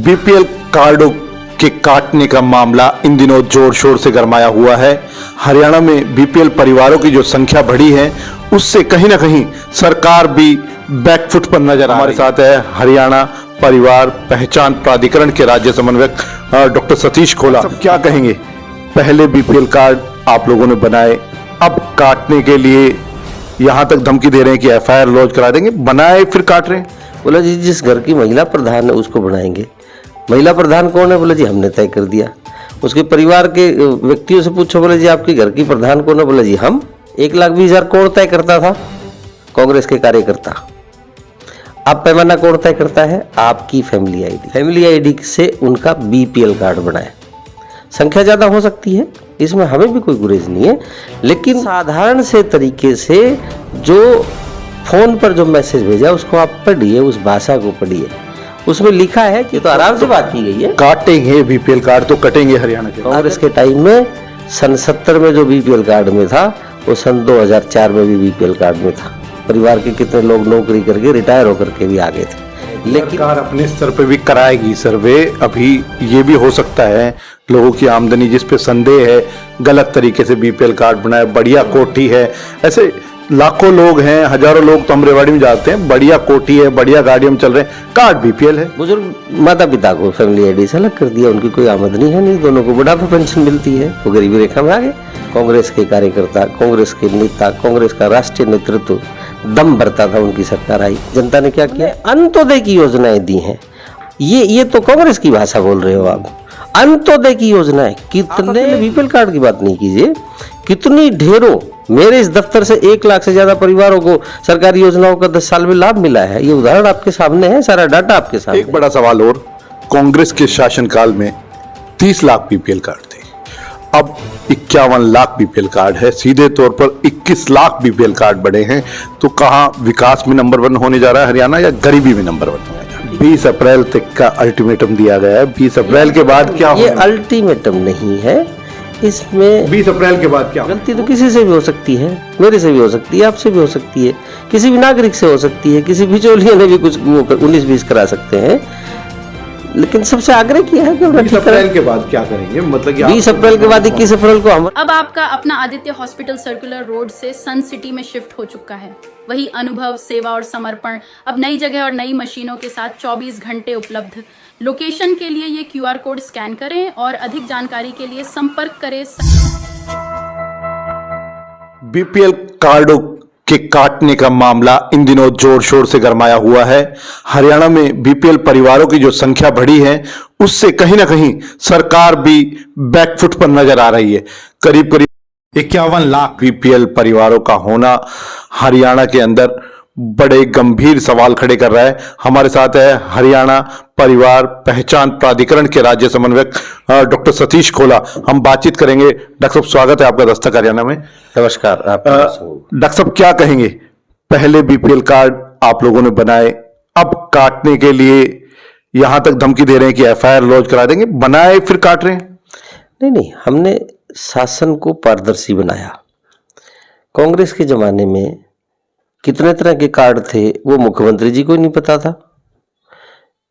BPL कार्डों के काटने का मामला इन दिनों जोर शोर से गरमाया हुआ है। हरियाणा में बीपीएल परिवारों की जो संख्या बढ़ी है उससे कहीं ना कहीं सरकार भी बैकफुट पर नजर आ रही है। हमारे साथ है हरियाणा परिवार पहचान प्राधिकरण के राज्य समन्वयक डॉक्टर सतीश खोला। सब क्या कहेंगे? पहले बीपीएल कार्ड आप लोगों ने बनाए, अब काटने के लिए यहां तक धमकी दे रहे हैं कि एफआईआर लॉन्च करा देंगे, बनाए फिर काट रहे हैं। बोला जी जिस घर की महिला प्रधान है उसको बनाएंगे। महिला प्रधान कौन है? बोला जी हमने तय कर दिया। उसके परिवार के व्यक्तियों से पूछो, बोले जी आपके घर की प्रधान कौन है? बोला जी हम। 1,20,000 कौन तय करता था? कांग्रेस के कार्यकर्ता। अब पैमाना कौन तय करता है? आपकी फैमिली आईडी। फैमिली आईडी से उनका बीपीएल कार्ड बनाए। संख्या ज्यादा हो सकती है, इसमें हमें भी कोई गुरेज नहीं है, लेकिन साधारण से तरीके से जो फोन पर जो मैसेज भेजा उसको आप पढ़िए, उस भाषा को पढ़िए। उसमें लिखा है कि तो आराम से बात की गई है, काटेंगे बीपीएल कार्ड तो कटेंगे हरियाणा के। कांग्रेस के टाइम में सन 70 में जो बीपीएल कार्ड में था वो सन 2004 में भी बीपीएल कार्ड में था। परिवार के कितने लोग नौकरी करके रिटायर होकर के भी आ गए थे। लेकिन सरकार अपने स्तर पे भी कराएगी सर्वे। अभी ये भी हो सकता है लोगों की आमदनी जिस पे संदेह है गलत तरीके से बीपीएल कार्ड बनाए, बढ़िया कोठी है, ऐसे लाखों लोग हैं, हजारों लोग तो हम रेवाड़ी में जाते हैं, बढ़िया कोठी है, बढ़िया गाड़ियों में चल रहे हैं, कार्ड बीपीएल है। बुजुर्ग माता पिता को फैमिली आईडी से अलग कर दिया, उनकी कोई आमदनी है नहीं, दोनों को बुढ़ापा पेंशन मिलती है, वो गरीबी रेखा में आ गए। कांग्रेस के कार्यकर्ता, कांग्रेस के नेता, कांग्रेस का राष्ट्रीय नेतृत्व दम भरता था, उनकी सरकार आई, जनता ने क्या किया? अंत्योदय की योजनाएं दी हैं। ये तो कांग्रेस की भाषा बोल रहे हो आप। अंत्योदय की योजनाएं कितने, बीपीएल कार्ड की बात नहीं कीजिए, कितनी ढेरों, मेरे इस दफ्तर से 1 लाख से ज्यादा परिवारों को सरकारी योजनाओं का 10 साल में लाभ मिला है। ये उदाहरण आपके सामने है, सारा डाटा आपके सामने। एक बड़ा सवाल और, कांग्रेस के शासनकाल में 30 लाख बीपीएल कार्ड थे, अब 51 लाख बीपीएल कार्ड है, सीधे तौर पर 21 लाख बीपीएल कार्ड बढ़े हैं। तो कहां विकास में नंबर 1 होने जा रहा है हरियाणा या गरीबी में नंबर 1 होने जा रहा है? 20 अप्रैल तक का अल्टीमेटम दिया गया है। 20 अप्रैल के बाद क्या ये अल्टीमेटम नहीं है, इसमें 20 अप्रैल के बाद क्या? गलती तो किसी से भी हो सकती है, मेरे से भी हो सकती है, आपसे भी हो सकती है, किसी भी नागरिक से हो सकती है, किसी बिचौलिए ने भी कुछ 19-20 करा सकते हैं, लेकिन सबसे आग्रह किया है कि 20 अप्रैल के बाद क्या करेंगे? मतलब 20 अप्रैल के बाद 21 अप्रैल को हम अब आपका अपना आदित्य हॉस्पिटल सर्कुलर रोड से सन सिटी में शिफ्ट हो चुका है। वही अनुभव, सेवा और समर्पण अब नई जगह और नई मशीनों के साथ 24 घंटे उपलब्ध। लोकेशन के लिए ये QR कोड स्कैन करें और अधिक जानकारी के लिए संपर्क करें। बीपीएल कार्डों के काटने का मामला इन दिनों जोर शोर से गरमाया हुआ है। हरियाणा में बीपीएल परिवारों की जो संख्या बढ़ी है उससे कहीं ना कहीं सरकार भी बैकफुट पर नजर आ रही है। करीब करीब 51 लाख बीपीएल परिवारों का होना हरियाणा के अंदर बड़े गंभीर सवाल खड़े कर रहा है। हमारे साथ है हरियाणा परिवार पहचान प्राधिकरण के राज्य समन्वयक डॉक्टर सतीश खोला। हम बातचीत करेंगे। डॉक्टर साहब स्वागत है आपका दस्तक हरियाणा में। नमस्कार। डॉक्टर साहब क्या कहेंगे? पहले बीपीएल कार्ड आप लोगों ने बनाए, अब काटने के लिए यहां तक धमकी दे रहे हैं कि एफआईआर लॉन्च करा देंगे, बनाए फिर काट रहे हैं। नहीं, हमने शासन को पारदर्शी बनाया। कांग्रेस के जमाने में कितने तरह के कार्ड थे वो मुख्यमंत्री जी को नहीं पता था।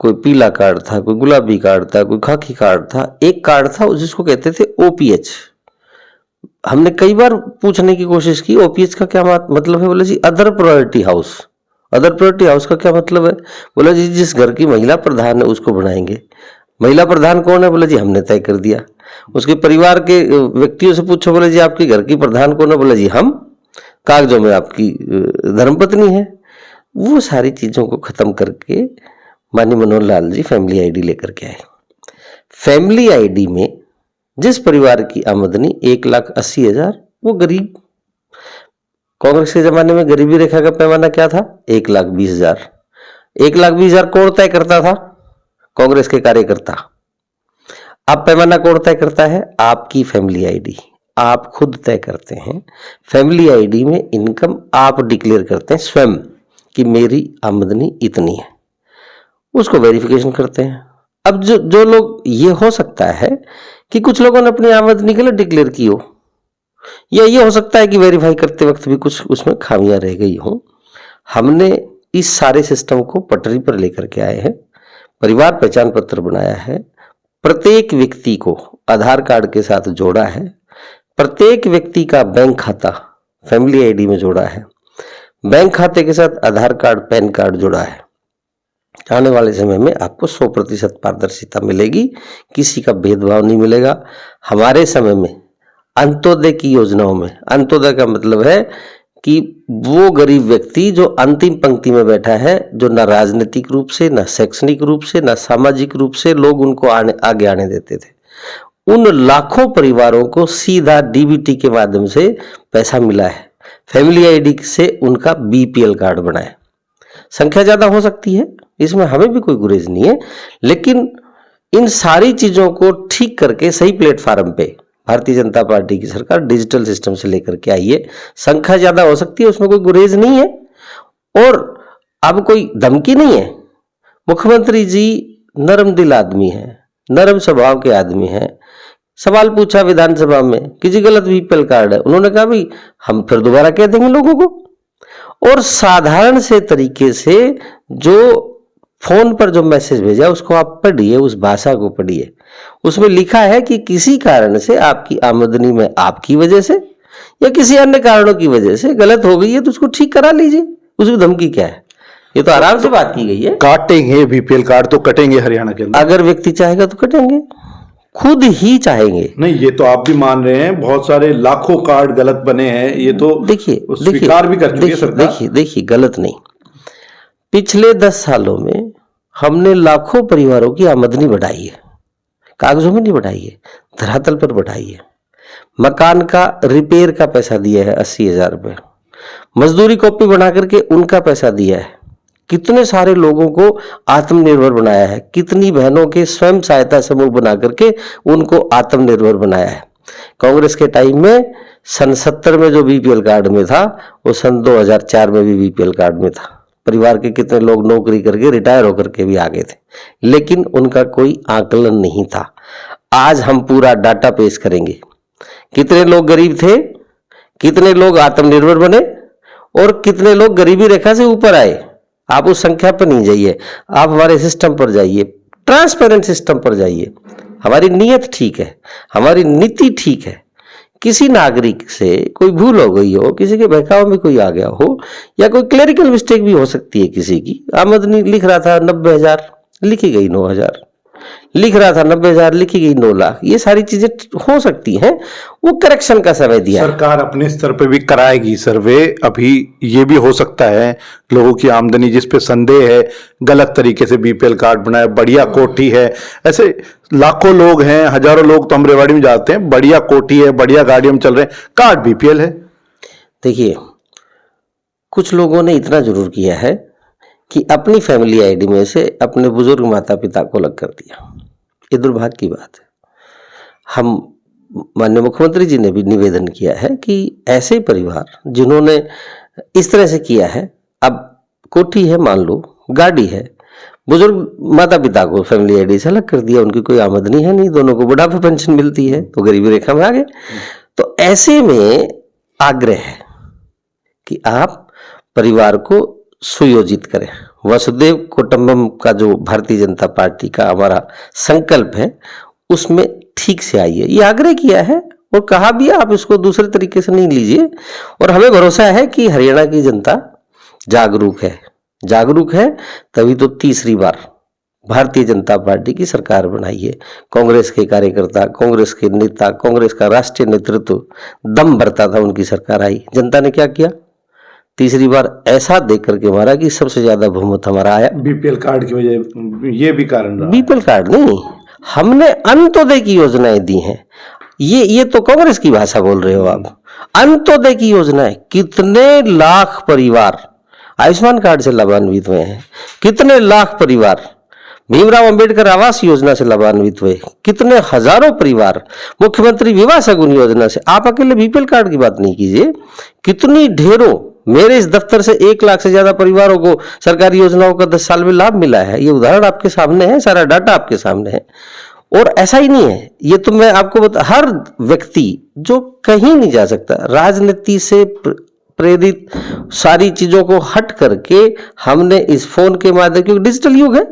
कोई पीला कार्ड था, कोई गुलाबी कार्ड था, कोई खाकी कार्ड था। एक कार्ड था जिसको कहते थे OPH। हमने कई बार पूछने की कोशिश की OPH का क्या मतलब है? बोला जी other priority house. Other priority house का क्या मतलब है? बोला जी जिस घर की महिला प्रधान है उसको बनाएंगे। महिला प्रधान कौन है? बोला जी हमने तय कर दिया। उसके परिवार के व्यक्तियों से पूछो, बोले जी आपके घर की प्रधान कौन है? बोला जी हम। कागजों में आपकी धर्मपत्नी है। वो सारी चीजों को खत्म करके माननीय मनोहर लाल जी फैमिली आईडी लेकर के आए। फैमिली आईडी में जिस परिवार की आमदनी 1,80,000 वो गरीब। कांग्रेस के जमाने में गरीबी रेखा का पैमाना क्या था? 1,20,000। 1,20,000 कौन तय करता था? कांग्रेस के कार्यकर्ता। अब पैमाना कौन तय करता है? आपकी फैमिली आईडी। आप खुद तय करते हैं। फैमिली आईडी में इनकम आप डिक्लेयर करते हैं स्वयं कि मेरी आमदनी इतनी है, उसको वेरिफिकेशन करते हैं। अब जो लोग, ये हो सकता है कि कुछ लोगों ने अपनी आमदनी के लिए डिक्लेयर की हो, या ये हो सकता है कि वेरीफाई करते वक्त भी कुछ उसमें खामियां रह गई हो। हमने इस सारे सिस्टम को पटरी पर लेकर के आए हैं। परिवार पहचान पत्र बनाया है, प्रत्येक व्यक्ति को आधार कार्ड के साथ जोड़ा है, प्रत्येक व्यक्ति का बैंक खाता फैमिली आईडी में जोड़ा है, बैंक खाते के साथ आधार कार्ड पैन कार्ड जुड़ा है। आने वाले समय में आपको 100% पारदर्शिता मिलेगी, किसी का भेदभाव नहीं मिलेगा। हमारे समय में अंत्योदय की योजनाओं में, अंत्योदय का मतलब है कि वो गरीब व्यक्ति जो अंतिम पंक्ति में बैठा है, जो ना राजनीतिक रूप से, ना शैक्षणिक रूप से, ना सामाजिक रूप से लोग उनको आगे आने देते थे, उन लाखों परिवारों को सीधा डीबीटी के माध्यम से पैसा मिला है। फैमिली आईडी से उनका बीपीएल कार्ड बनाए। संख्या ज्यादा हो सकती है, इसमें हमें भी कोई गुरेज नहीं है, लेकिन इन सारी चीजों को ठीक करके सही प्लेटफार्म पे भारतीय जनता पार्टी की सरकार डिजिटल सिस्टम से लेकर के आई है। संख्या ज्यादा हो सकती है, उसमें कोई गुरेज नहीं है और अब कोई धमकी नहीं है। मुख्यमंत्री जी नरम दिल आदमी है, नरम स्वभाव के आदमी हैं। सवाल पूछा विधानसभा में कि जी गलत बीपीएल कार्ड है, उन्होंने कहा भाई हम फिर दोबारा कह देंगे लोगों को, और साधारण से तरीके से जो फोन पर जो मैसेज भेजा उसको आप पढ़िए, उस भाषा को पढ़िए। उसमें लिखा है कि किसी कारण से आपकी आमदनी में आपकी वजह से या किसी अन्य कारणों की वजह से गलत हो गई है तो उसको ठीक करा लीजिए। उसमें धमकी क्या है? ये तो आराम से बात की गई है। काटेंगे बीपीएल कार्ड तो कटेंगे हरियाणा के अंदर, अगर व्यक्ति चाहेगा तो कटेंगे, खुद ही चाहेंगे। नहीं ये तो आप भी मान रहे हैं, बहुत सारे लाखों कार्ड गलत बने हैं, ये तो देखिए स्वीकार भी कर चुकी है सरकार। देखिए गलत नहीं, पिछले 10 सालों में हमने लाखों परिवारों की आमदनी बढ़ाई है, कागजों में नहीं बढ़ाई है, धरातल पर बढ़ाई है। मकान का रिपेयर का पैसा दिया है 80,000 रुपये, मजदूरी कॉपी बना करके उनका पैसा दिया है। कितने सारे लोगों को आत्मनिर्भर बनाया है, कितनी बहनों के स्वयं सहायता समूह बना करके उनको आत्मनिर्भर बनाया है। कांग्रेस के टाइम में सन 70 में जो बीपीएल कार्ड में था वो सन 2004 में भी बीपीएल कार्ड में था। परिवार के कितने लोग नौकरी करके रिटायर होकर के भी आ गए थे, लेकिन उनका कोई आकलन नहीं था। आज हम पूरा डाटा पेश करेंगे, कितने लोग गरीब थे, कितने लोग आत्मनिर्भर बने और कितने लोग गरीबी रेखा से ऊपर आए। आप उस संख्या पर नहीं जाइए, आप हमारे सिस्टम पर जाइए, ट्रांसपेरेंट सिस्टम पर जाइए। हमारी नीयत ठीक है, हमारी नीति ठीक है। किसी नागरिक से कोई भूल हो गई हो, किसी के बहकाव में कोई आ गया हो, या कोई क्लरिकल मिस्टेक भी हो सकती है। किसी की आमदनी लिख रहा था 90,000, लिखी गई 9,000, लिख रहा था 90,000, लिखी गई 9 लाख। ये सारी चीजें हो सकती हैं, वो करेक्शन का समय दिया। सरकार अपने स्तर पे भी कराएगी सर्वे। अभी ये भी हो सकता है लोगों की आमदनी जिस पे संदेह है, गलत तरीके से बीपीएल कार्ड बनाए, बढ़िया कोठी है, ऐसे लाखों लोग हैं, हजारों लोग तो अमरेवाड़ी में जाते हैं, बढ़िया कोठी है, बढ़िया गाड़ियों में चल रहे हैं, कार्ड बीपीएल है। देखिए कुछ लोगों ने इतना जरूर किया है कि अपनी फैमिली आईडी में से अपने बुजुर्ग माता पिता को अलग कर दिया। ये दुर्भाग्य की बात है। हम माननीय मुख्यमंत्री जी ने भी निवेदन किया है कि ऐसे परिवार जिन्होंने इस तरह से किया है, अब कोठी है मान लो, गाड़ी है, बुजुर्ग माता पिता को फैमिली आईडी से अलग कर दिया, उनकी कोई आमदनी है नहीं, दोनों को बुढ़ापा पेंशन मिलती है, तो गरीबी रेखा में आ गए। तो ऐसे में आग्रह है कि आप परिवार को सुयोजित करें। वसुदेव कुटुंबकम का जो भारतीय जनता पार्टी का हमारा संकल्प है उसमें ठीक से आइए, ये आग्रह किया है और कहा भी है, आप इसको दूसरे तरीके से नहीं लीजिए। और हमें भरोसा है कि हरियाणा की जनता जागरूक है, जागरूक है, तभी तो तीसरी बार भारतीय जनता पार्टी की सरकार बनाई है। कांग्रेस के कार्यकर्ता, कांग्रेस के नेता, कांग्रेस का राष्ट्रीय नेतृत्व दम भरता था, उनकी सरकार आई, जनता ने क्या किया, तीसरी बार ऐसा देख करके मारा कि सबसे ज्यादा बहुमत हमारा आया। बीपीएल कार्ड की वजह ये भी कारण रहा। बीपीएल कार्ड नहीं, हमने अंत्योदय की योजनाएं दी हैं। ये तो कांग्रेस की भाषा बोल रहे हो आप। अंत्योदय की योजनाएं, कितने लाख परिवार आयुष्मान कार्ड से लाभान्वित हुए हैं, कितने लाख परिवार भीमराव अंबेडकर आवास योजना से लाभान्वित हुए, कितने हजारों परिवार मुख्यमंत्री विवाह शगुन योजना से। आप अकेले बीपीएल कार्ड की बात नहीं कीजिए, कितनी ढेरों, मेरे इस दफ्तर से 1 लाख से ज्यादा परिवारों को सरकारी योजनाओं का 10 साल में लाभ मिला है। ये उदाहरण आपके सामने है, सारा डाटा आपके सामने है। और ऐसा ही नहीं है, ये तो मैं आपको बता, हर व्यक्ति जो कहीं नहीं जा सकता, राजनीति से प्रेरित सारी चीजों को हट करके हमने इस फोन के माध्यम, क्योंकि डिजिटल युग है,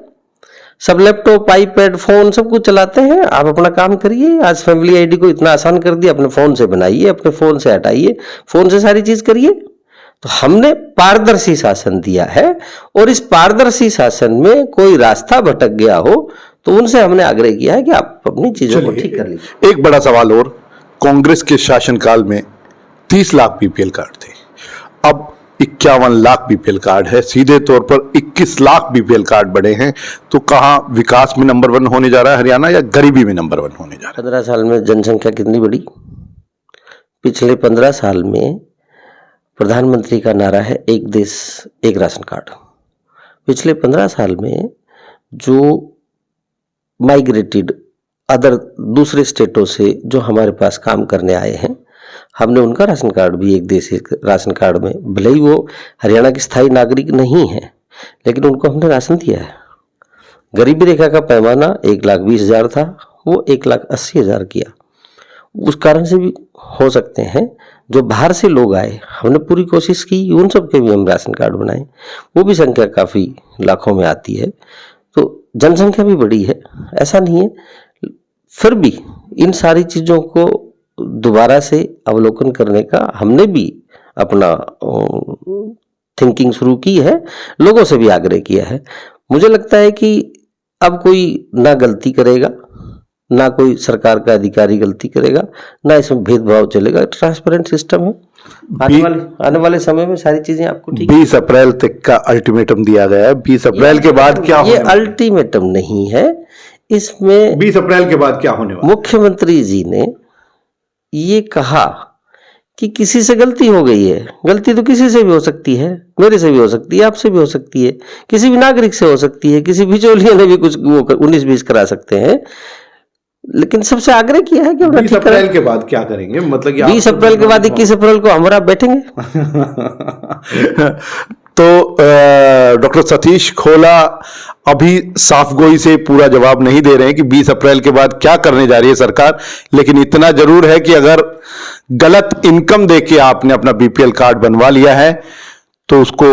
सब लैपटॉप, आईपैड, फोन सब कुछ चलाते हैं। आप अपना काम करिए। आज फैमिली आईडी को इतना आसान कर दिया, अपने फोन से बनाइए, अपने फोन से हटाइए, फोन से सारी चीज करिए। तो हमने पारदर्शी शासन दिया है, और इस पारदर्शी शासन में कोई रास्ता भटक गया हो तो उनसे हमने आग्रह किया है कि आप अपनी चीजों को ठीक कर लीजिए। एक बड़ा सवाल और, कांग्रेस के शासनकाल में 30 लाख बीपीएल कार्ड थे, अब 51 लाख बीपीएल कार्ड है, सीधे तौर पर 21 लाख बीपीएल कार्ड बढ़े हैं। तो कहां विकास में नंबर 1 होने जा रहा है हरियाणा, या गरीबी में नंबर 1 होने जा रहा 15 साल में जनसंख्या कितनी बढ़ी? पिछले 15 साल में प्रधानमंत्री का नारा है एक देश एक राशन कार्ड। पिछले 15 साल में जो माइग्रेटेड अदर दूसरे स्टेटों से जो हमारे पास काम करने आए हैं, हमने उनका राशन कार्ड भी एक देश एक राशन कार्ड में, भले ही वो हरियाणा के स्थायी नागरिक नहीं है, लेकिन उनको हमने राशन दिया है। गरीबी रेखा का पैमाना 1,20,000 था, वो 1,80,000 किया। उस कारण से भी हो सकते हैं जो बाहर से लोग आए, हमने पूरी कोशिश की उन सब के भी हम राशन कार्ड बनाए, वो भी संख्या काफ़ी लाखों में आती है। तो जनसंख्या भी बड़ी है, ऐसा नहीं है। फिर भी इन सारी चीज़ों को दोबारा से अवलोकन करने का हमने भी अपना थिंकिंग शुरू की है, लोगों से भी आग्रह किया है। मुझे लगता है कि अब कोई ना गलती करेगा, ना कोई सरकार का अधिकारी गलती करेगा, ना इसमें भेदभाव चलेगा। ट्रांसपेरेंट सिस्टम है। आने वाले समय में सारी चीजें आपको ठीक। 20 अप्रैल तक का अल्टीमेटम दिया गया है। 20 अप्रैल के बाद क्या ये होने अल्टीमेटम नहीं है, इसमें 20 अप्रैल के बाद क्या होने वाला? मुख्यमंत्री जी ने ये कहा कि किसी से गलती हो गई है। गलती तो किसी से भी हो सकती है, मेरे से भी हो सकती है, आपसे भी हो सकती है, किसी भी नागरिक से हो सकती है, किसी बिचौलिए ने भी कुछ वो 19-20 करा सकते हैं। लेकिन सबसे आग्रह किया है कि 20 अप्रैल के बाद क्या करेंगे? मतलब कि 20 अप्रैल के बाद 21 अप्रैल को हमारा बैठेंगे। तो डॉक्टर सतीश खोला अभी साफगोई से पूरा जवाब नहीं दे रहे हैं कि 20 अप्रैल के बाद क्या करने जा रही है सरकार, लेकिन इतना जरूर है कि अगर गलत इनकम देके आपने अपना बीपीएल कार्ड बनवा लिया है तो उसको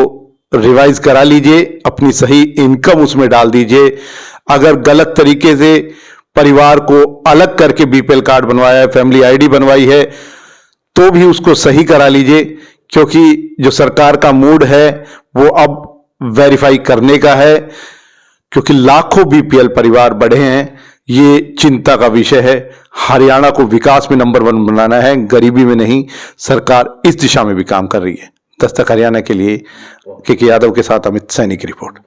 रिवाइज करा लीजिए, अपनी सही इनकम उसमें डाल दीजिए। अगर गलत तरीके से परिवार को अलग करके बीपीएल कार्ड बनवाया है, फैमिली आईडी बनवाई है, तो भी उसको सही करा लीजिए, क्योंकि जो सरकार का मूड है वो अब वेरीफाई करने का है, क्योंकि लाखों बीपीएल परिवार बढ़े हैं। ये चिंता का विषय है। हरियाणा को विकास में नंबर 1 बनाना है, गरीबी में नहीं। सरकार इस दिशा में भी काम कर रही है। दस्तक हरियाणा के लिए के यादव के साथ अमित सैनी की रिपोर्ट।